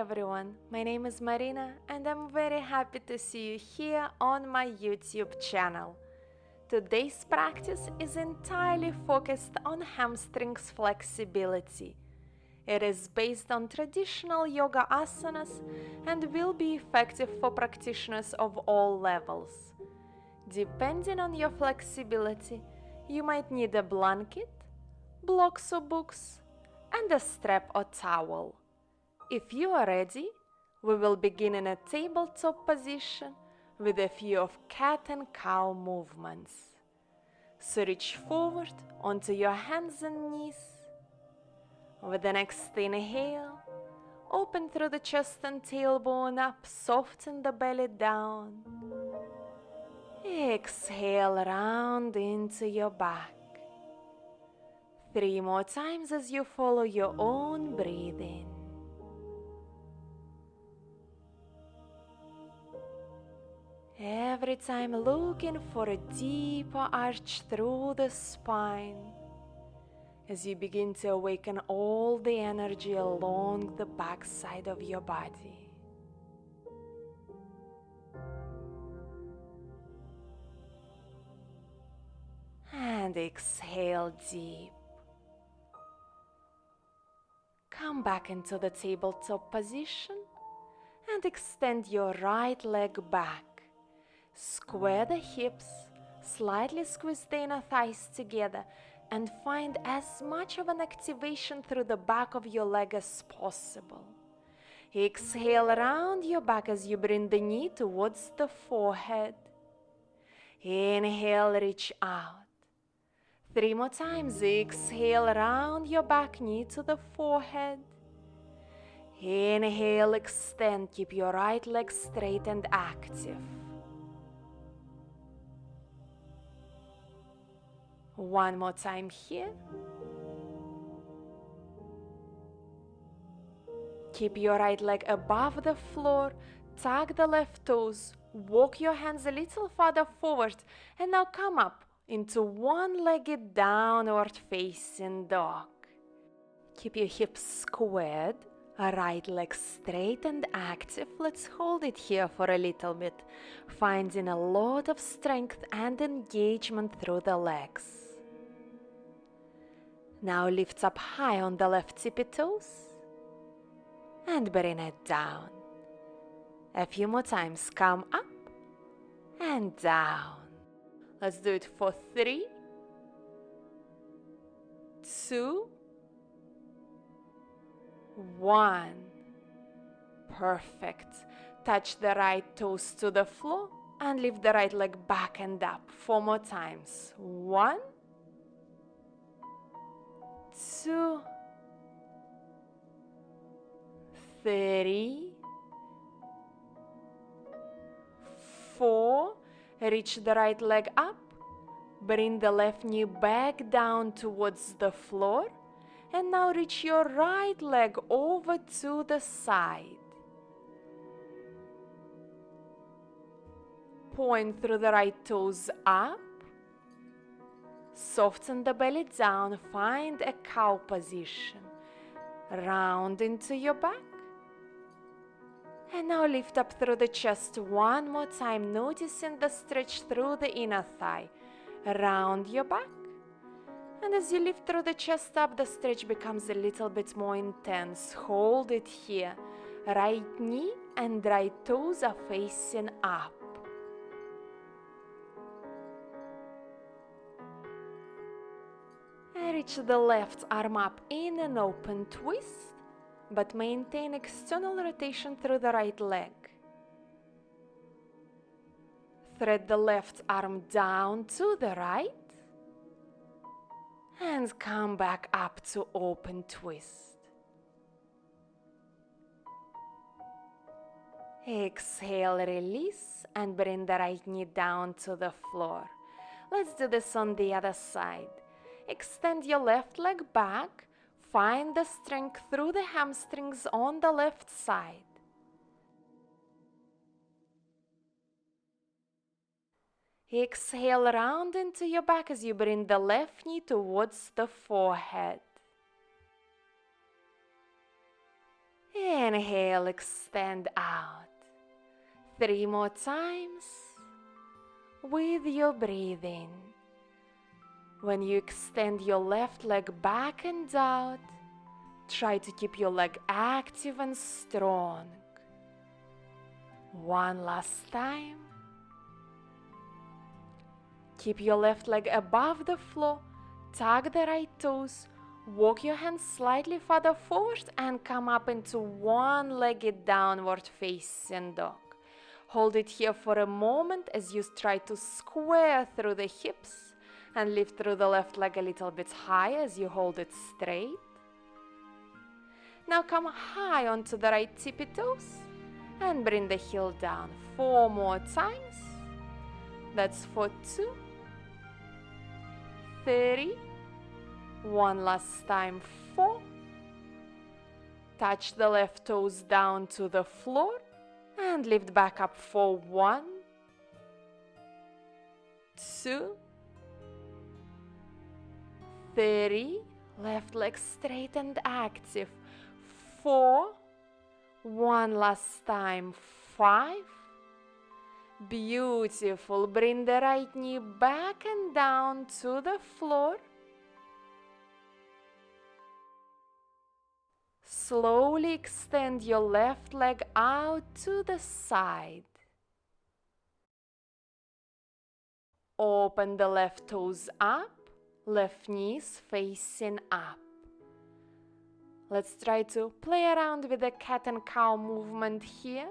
everyone, my name is Marina and I'm very happy to see you here on my YouTube channel. Today's practice is entirely focused on hamstrings flexibility. It is based on traditional yoga asanas and will be effective for practitioners of all levels. Depending on your flexibility, you might need a blanket, blocks or books, and a strap or towel. If you are ready, we will begin in a tabletop position with a few of cat and cow movements. So reach forward onto your hands and knees. With the next inhale, open through the chest and tailbone up, soften the belly down. Exhale round into your back. 3 more times as you follow your own breathing. Every time looking for a deeper arch through the spine as you begin to awaken all the energy along the back side of your body. And exhale deep. Come back into the tabletop position and extend your right leg back. Square the hips, slightly squeeze the inner thighs together and find as much of an activation through the back of your leg as possible. Exhale around your back as you bring the knee towards the forehead. Inhale, reach out. 3 more times. Exhale around your back, knee to the forehead. Inhale, extend, keep your right leg straight and active. 1 more time here. Keep your right leg above the floor, tuck the left toes, walk your hands a little further forward, and now come up into one-legged downward facing dog. Keep your hips squared, right leg straight and active. Let's hold it here for a little bit, finding a lot of strength and engagement through the legs. Now lift up high on the left tippy toes and bring it down. A few more times. Come up and down. Let's do it for 3, 2, 1. Perfect. Touch the right toes to the floor and lift the right leg back and up. 4 more times. 1, 2, 3, 4. Reach the right leg up. Bring the left knee back down towards the floor. And now reach your right leg over to the side. Point through the right toes up. Soften the belly down. Find a cow position. Round into your back. And now lift up through the chest 1 more time, noticing the stretch through the inner thigh. Round your back. And as you lift through the chest up, the stretch becomes a little bit more intense. Hold it here. Right knee and right toes are facing up. And reach the left arm up in an open twist, but maintain external rotation through the right leg. Thread the left arm down to the right and come back up to open twist. Exhale, release, and bring the right knee down to the floor. Let's do this on the other side. Extend your left leg back. Find the strength through the hamstrings on the left side. Exhale round into your back as you bring the left knee towards the forehead. Inhale, extend out. 3 more times with your breathing. When you extend your left leg back and out, try to keep your leg active and strong. One last time. Keep your left leg above the floor, tuck the right toes, walk your hands slightly further forward and come up into one-legged downward facing dog. Hold it here for a moment as you try to square through the hips and lift through the left leg a little bit higher as you hold it straight. Now come high onto the right tippy toes and bring the heel down 4 more times. That's for 2, 3, one last time, 4. Touch the left toes down to the floor and lift back up for 1, 2, 3. Left leg straight and active. 4. One last time, 5. Beautiful. Bring the right knee back and down to the floor. Slowly extend your left leg out to the side. Open the left toes up, left knees facing up. Let's try to play around with the cat and cow movement here.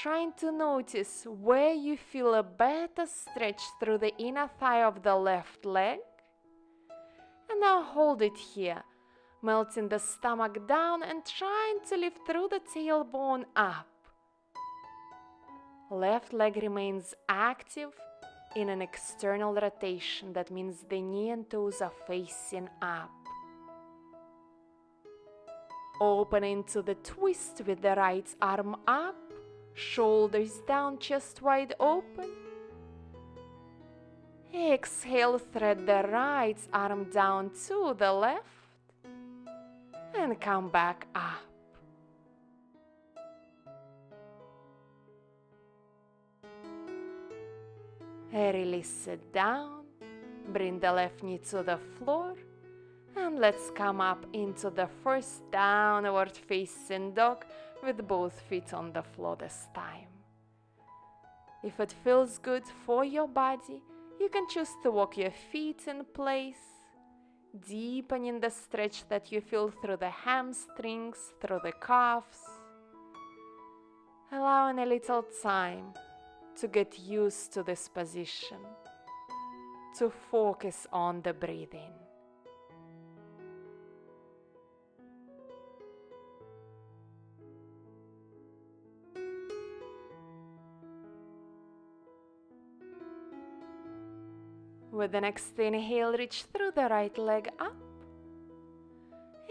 Trying to notice where you feel a better stretch through the inner thigh of the left leg. And now hold it here, melting the stomach down and trying to lift through the tailbone up. Left leg remains active in an external rotation. That means the knee and toes are facing up. Open into the twist with the right arm up, shoulders down, chest wide open. Exhale, thread the right arm down to the left and come back up. Release it down, bring the left knee to the floor, and let's come up into the first downward facing dog with both feet on the floor this time. If it feels good for your body, you can choose to walk your feet in place, deepening the stretch that you feel through the hamstrings, through the calves, allowing a little time to get used to this position, to focus on the breathing. With the next inhale, reach through the right leg up.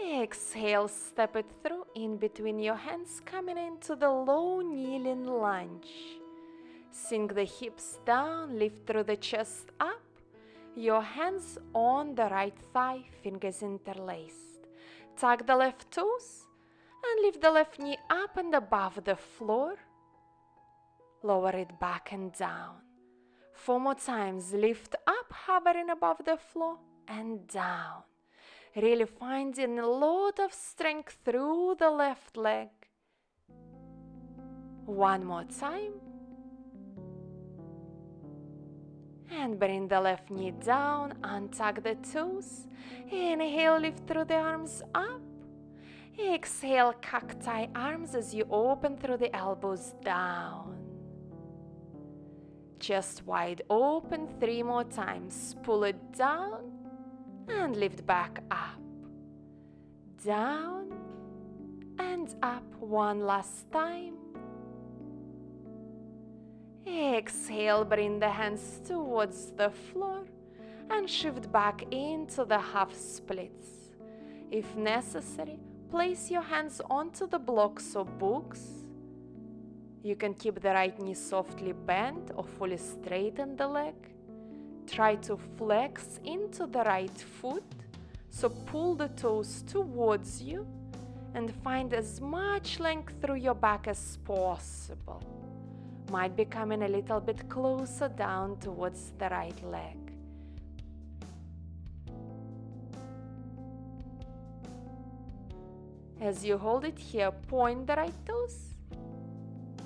Exhale, step it through in between your hands, coming into the low kneeling lunge. Sink the hips down, lift through the chest up. Your hands on the right thigh, fingers interlaced. Tuck the left toes and lift the left knee up and above the floor. Lower it back and down. 4 more times. Lift up, hovering above the floor and down. Really finding a lot of strength through the left leg. 1 more time. And bring the left knee down, untuck the toes. Inhale, lift through the arms up. Exhale, cacti arms as you open through the elbows down. Chest wide open 3 more times. Pull it down and lift back up. Down and up 1 last time. Exhale, bring the hands towards the floor and shift back into the half splits. If necessary, place your hands onto the blocks or books. You can keep the right knee softly bent or fully straighten the leg. Try to flex into the right foot, so pull the toes towards you and find as much length through your back as possible. Might be coming a little bit closer down towards the right leg. As you hold it here, point the right toes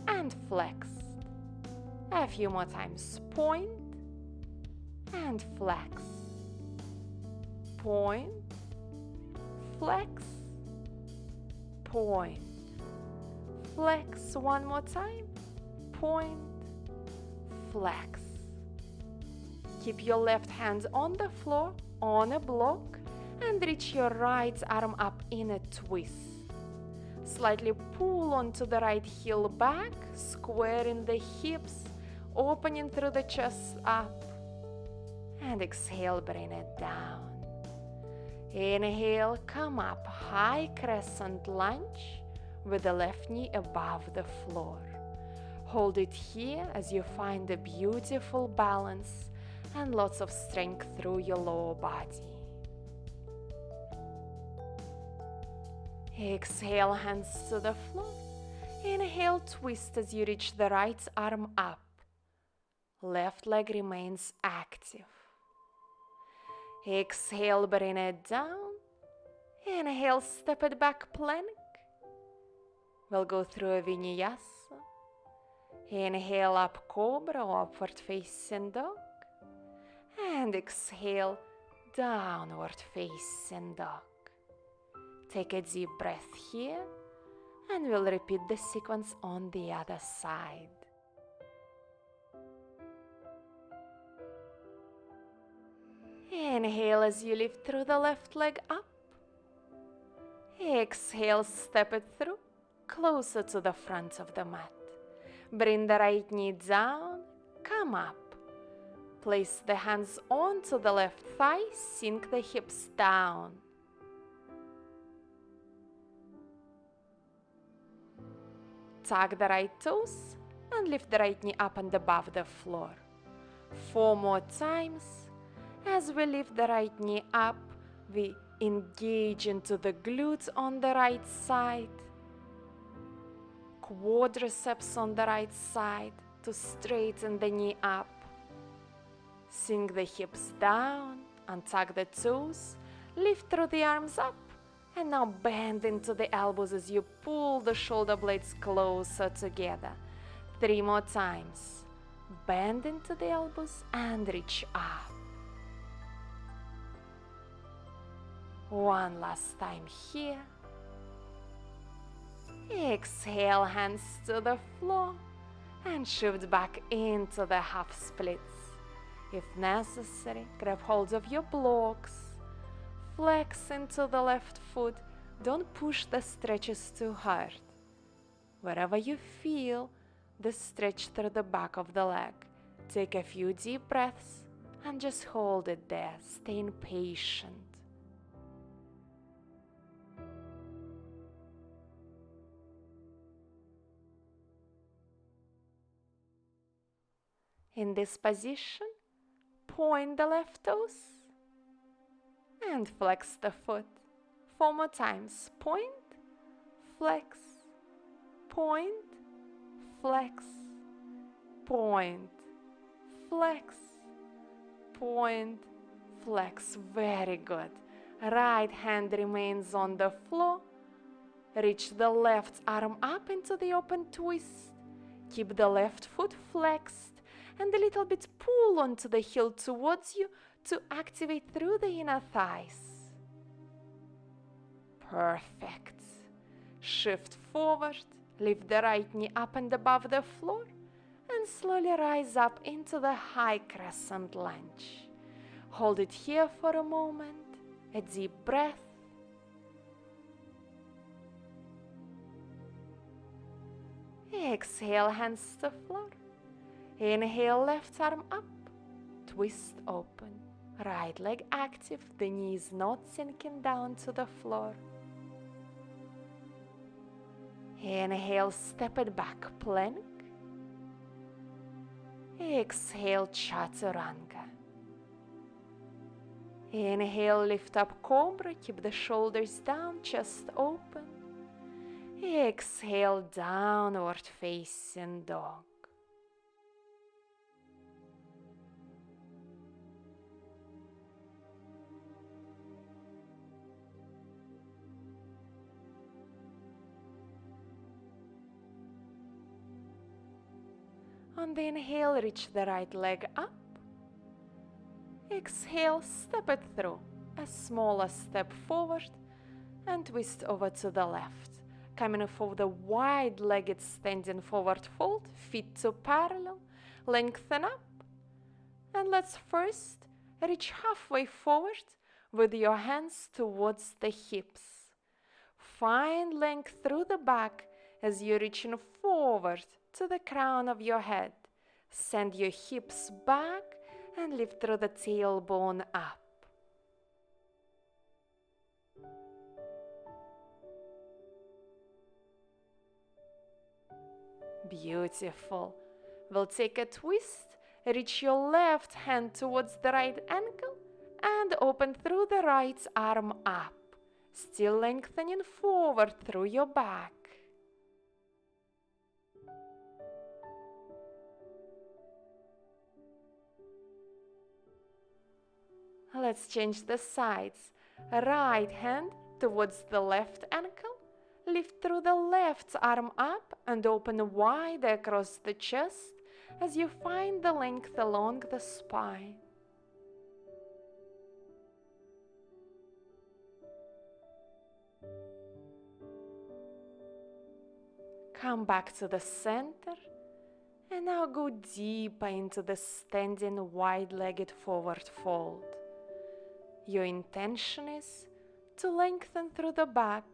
and flex. A few more times. Point and flex. Point, flex, point. Flex one more time. Point, flex. Keep your left hand on the floor, on a block, and reach your right arm up in a twist. Slightly pull onto the right heel back, squaring the hips, opening through the chest up. And exhale, bring it down. Inhale, come up, high crescent lunge with the left knee above the floor. Hold it here as you find a beautiful balance and lots of strength through your lower body. Exhale, hands to the floor. Inhale, twist as you reach the right arm up. Left leg remains active. Exhale, bring it down. Inhale, step it back, plank. We'll go through a vinyasa. Inhale, up cobra, upward facing dog. And exhale, downward facing dog. Take a deep breath here, and we'll repeat the sequence on the other side. Inhale as you lift through the left leg up. Exhale, step it through, closer to the front of the mat. Bring the right knee down, come up. Place the hands onto the left thigh, sink the hips down. Tuck the right toes and lift the right knee up and above the floor. 4 more times. As we lift the right knee up, we engage into the glutes on the right side, quadriceps on the right side to straighten the knee up. Sink the hips down, untuck the toes, lift through the arms up, and now bend into the elbows as you pull the shoulder blades closer together. 3 more times. Bend into the elbows and reach up. One last time here. Exhale, hands to the floor and shift back into the half splits. If necessary, grab hold of your blocks. Flex into the left foot. Don't push the stretches too hard. Wherever you feel the stretch through the back of the leg, take a few deep breaths and just hold it there, staying patient. In this position, point the left toes and flex the foot. 4 more times. Point, flex, point, flex, point, flex, point, flex. Very good. Right hand remains on the floor. Reach the left arm up into the open twist. Keep the left foot flexed and a little bit pull onto the heel towards you to activate through the inner thighs. Perfect. Shift forward, lift the right knee up and above the floor, and slowly rise up into the high crescent lunge. Hold it here for a moment, a deep breath. Exhale, hands to floor. Inhale, left arm up, twist open. Right leg active, the knee is not sinking down to the floor. Inhale, step it back, plank. Exhale, chaturanga. Inhale, lift up cobra, keep the shoulders down, chest open. Exhale, downward facing dog. On the inhale, reach the right leg up. Exhale, step it through, a smaller step forward and twist over to the left. Coming for the wide-legged standing forward fold, feet to parallel, lengthen up. And let's first reach halfway forward with your hands towards the hips. Find length through the back as you're reaching forward to the crown of your head. Send your hips back and lift through the tailbone up. Beautiful. We'll take a twist, reach your left hand towards the right ankle and open through the right arm up, still lengthening forward through your back. Let's change the sides. Right hand towards the left ankle. Lift through the left arm up and open wide across the chest as you find the length along the spine. Come back to the center and now go deeper into the standing wide-legged forward fold. Your intention is to lengthen through the back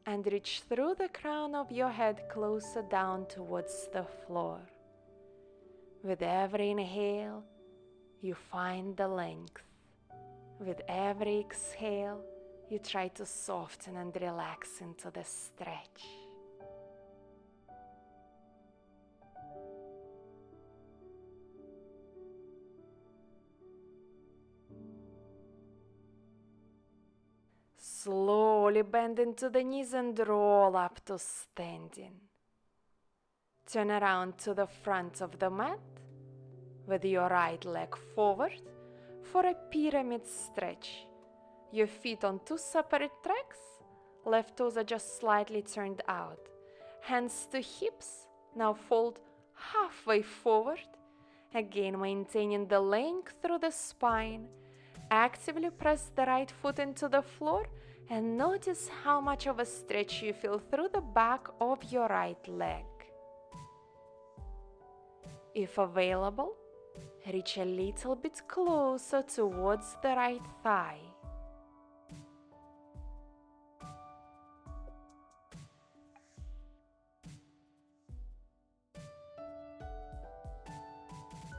and reach through the crown of your head closer down towards the floor. With every inhale, you find the length. With every exhale, you try to soften and relax into the stretch. Slowly bend into the knees and roll up to standing. Turn around to the front of the mat with your right leg forward for a pyramid stretch. Your feet on two separate tracks, left toes are just slightly turned out. Hands to hips, now fold halfway forward, again maintaining the length through the spine. Actively press the right foot into the floor and notice how much of a stretch you feel through the back of your right leg. If available, reach a little bit closer towards the right thigh.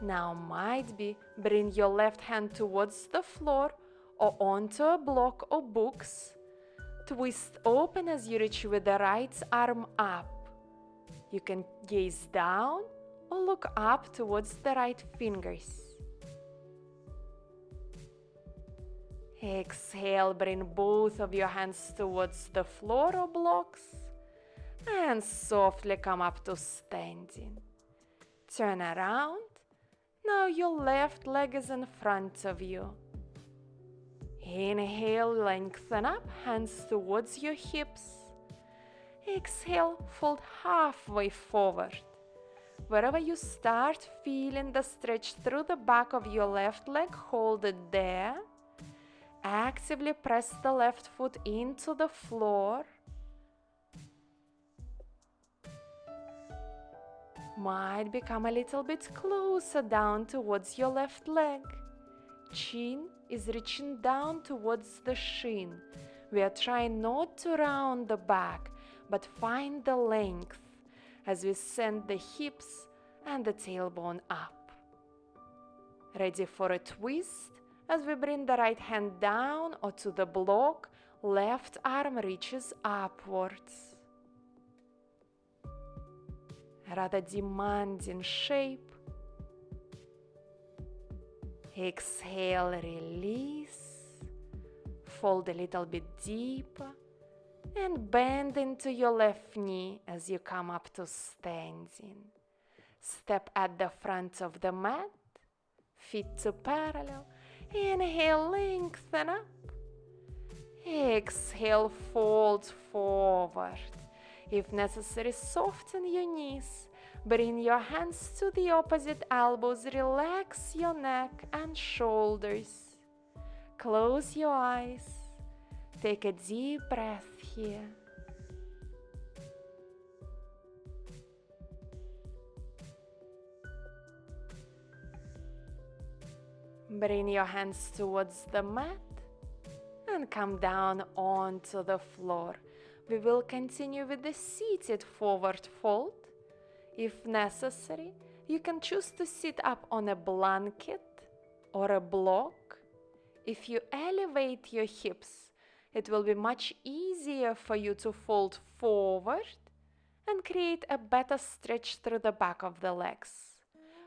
Now might be bring your left hand towards the floor or onto a block or books. Twist open as you reach with the right arm up. You can gaze down or look up towards the right fingers. Exhale, bring both of your hands towards the floor or blocks and softly come up to standing. Turn around. Now your left leg is in front of you. Inhale, lengthen up, hands towards your hips. Exhale, fold halfway forward. Wherever you start feeling the stretch through the back of your left leg, hold it there. Actively press the left foot into the floor. Might become a little bit closer down towards your left leg. Chin is reaching down towards the shin. We are trying not to round the back, but find the length as we send the hips and the tailbone up. Ready for a twist as we bring the right hand down or to the block, left arm reaches upwards. Rather demanding shape. Exhale, release. Fold a little bit deeper And bend into your left knee as you come up to standing. Step at the front of the mat, feet to parallel. Inhale, lengthen up. Exhale, fold forward. If necessary, soften your knees. Bring your hands to the opposite elbows. Relax your neck and shoulders. Close your eyes. Take a deep breath here. Bring your hands towards the mat and come down onto the floor. We will continue with the seated forward fold. If necessary, you can choose to sit up on a blanket or a block. If you elevate your hips, it will be much easier for you to fold forward and create a better stretch through the back of the legs.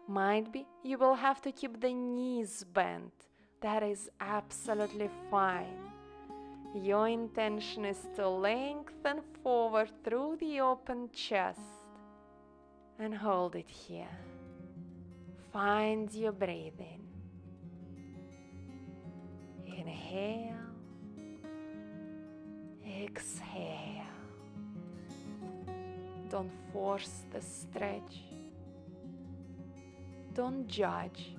Might be you will have to keep the knees bent. That is absolutely fine. Your intention is to lengthen forward through the open chest and hold it here. Find your breathing. Inhale, exhale. Don't force the stretch. Don't judge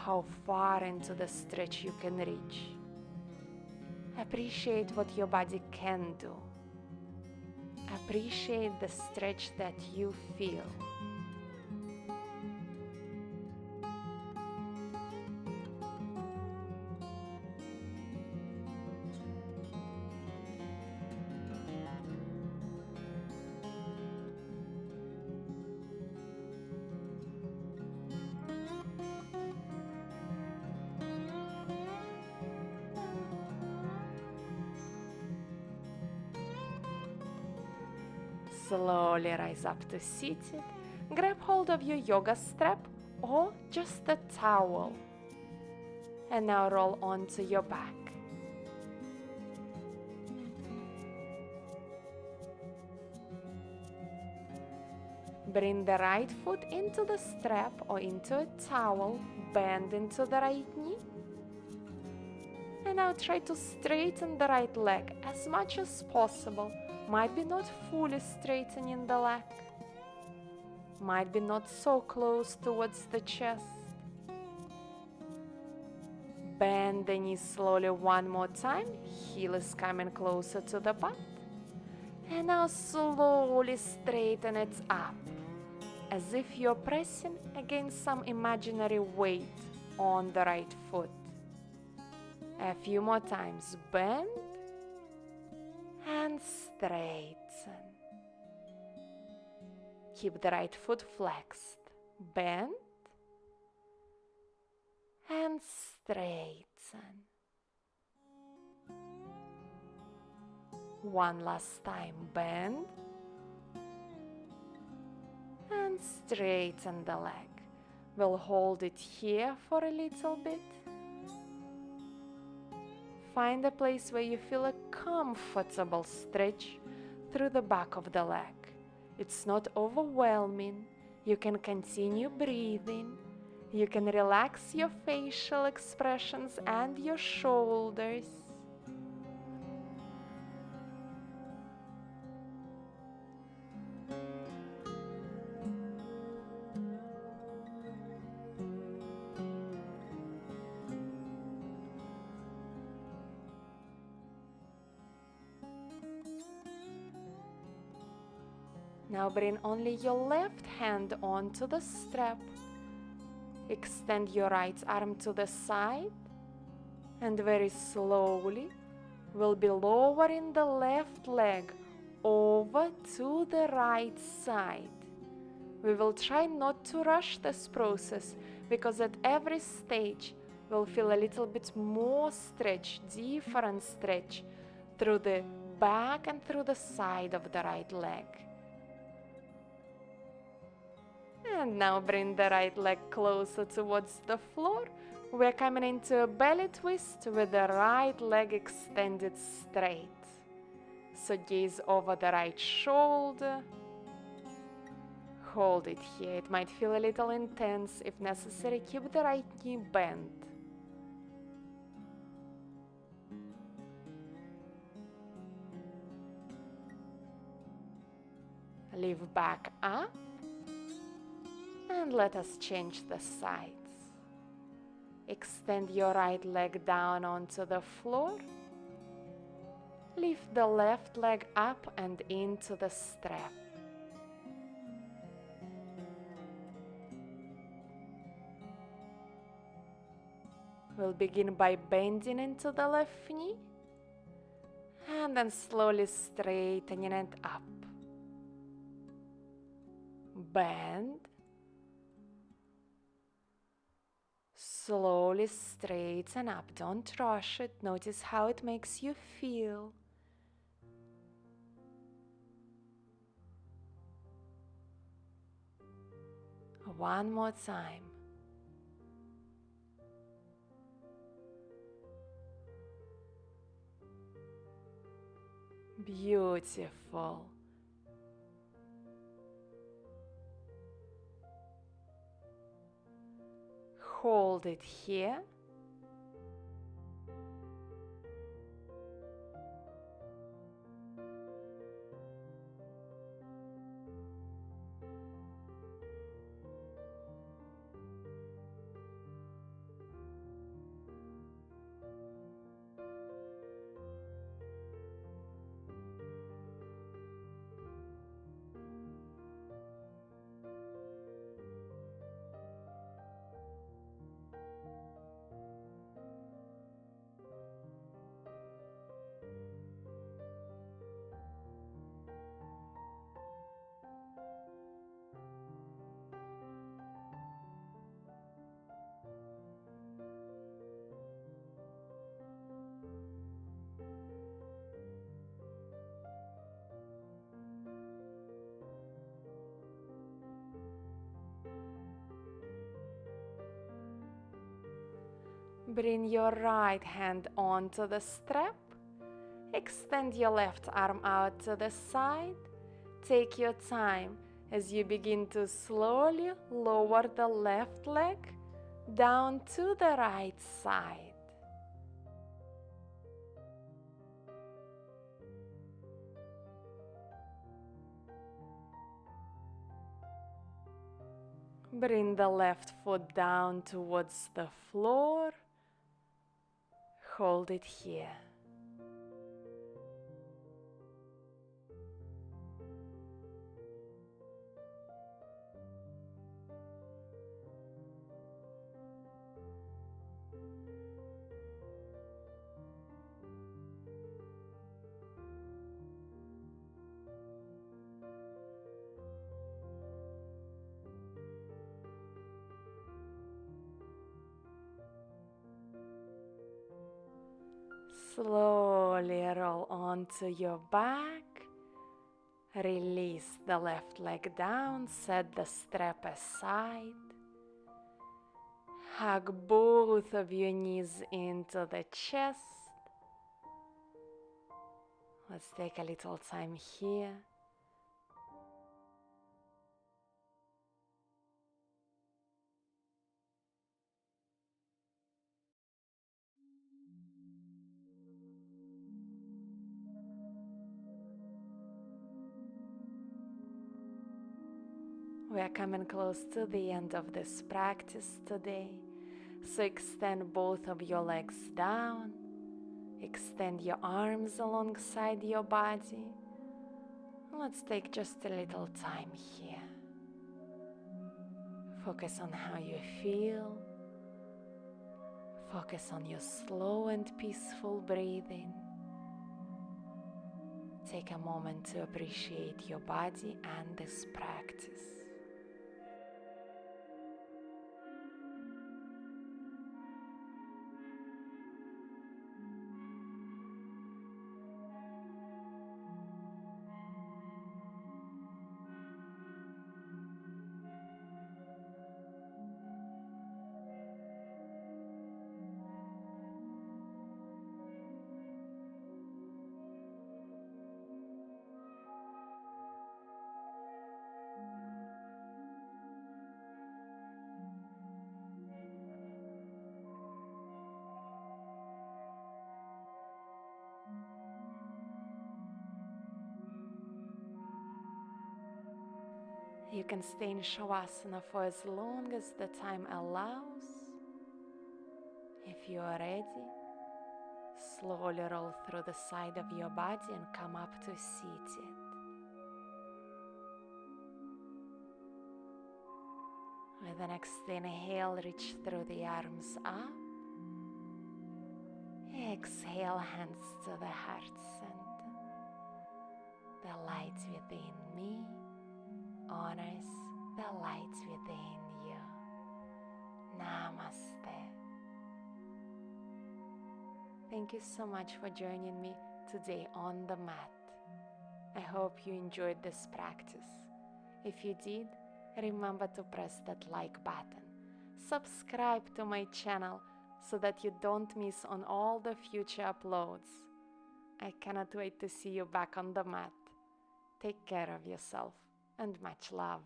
how far into the stretch you can reach. Appreciate what your body can do. Appreciate the stretch that you feel. Slowly rise up to seated. Grab hold of your yoga strap or just a towel. And now roll onto your back. Bring the right foot into the strap or into a towel. Bend into the right knee. And now try to straighten the right leg as much as possible. Might be not fully straightening the leg. Might be not so close towards the chest. Bend the knee slowly one more time. Heel is coming closer to the butt. And now slowly straighten it up, as if you're pressing against some imaginary weight on the right foot. A few more times. Bend and straighten. Keep the right foot flexed. Bend and straighten. One last time. Bend and straighten the leg. We'll hold it here for a little bit. Find a place where you feel a comfortable stretch through the back of the leg. It's not overwhelming. You can continue breathing. You can relax your facial expressions and your shoulders. Now bring only your left hand onto the strap. Extend your right arm to the side and very slowly we'll be lowering the left leg over to the right side. We will try not to rush this process because at every stage we'll feel a little bit more stretch, different stretch through the back and through the side of the right leg. And now bring the right leg closer towards the floor. We're coming into a belly twist with the right leg extended straight. So gaze over the right shoulder. Hold it here. It might feel a little intense. If necessary, keep the right knee bent. Lift back up. And let us change the sides. Extend your right leg down onto the floor. Lift the left leg up and into the strap. We'll begin by bending into the left knee and then slowly straightening it up. Bend. Slowly straighten up. Don't rush it. Notice how it makes you feel. One more time. Beautiful. Hold it here. Bring your right hand onto the strap. Extend your left arm out to the side. Take your time as you begin to slowly lower the left leg down to the right side. Bring the left foot down towards the floor. Hold it here. Slowly roll onto your back. Release the left leg down, set the strap aside. Hug both of your knees into the chest. Let's take a little time here. We are coming close to the end of this practice today. So extend both of your legs down. Extend your arms alongside your body. Let's take just a little time here. Focus on how you feel. Focus on your slow and peaceful breathing. Take a moment to appreciate your body and this practice. You can stay in Shavasana for as long as the time allows. If you are ready, slowly roll through the side of your body and come up to seated. With the next inhale, reach through the arms up. Exhale, hands to the heart center. The light within me honors the light within you. Namaste. Thank you so much for joining me today on the mat. I hope you enjoyed this practice. If you did, remember to press that like button. Subscribe to my channel so that you don't miss on all the future uploads. I cannot wait to see you back on the mat. Take care of yourself and much love.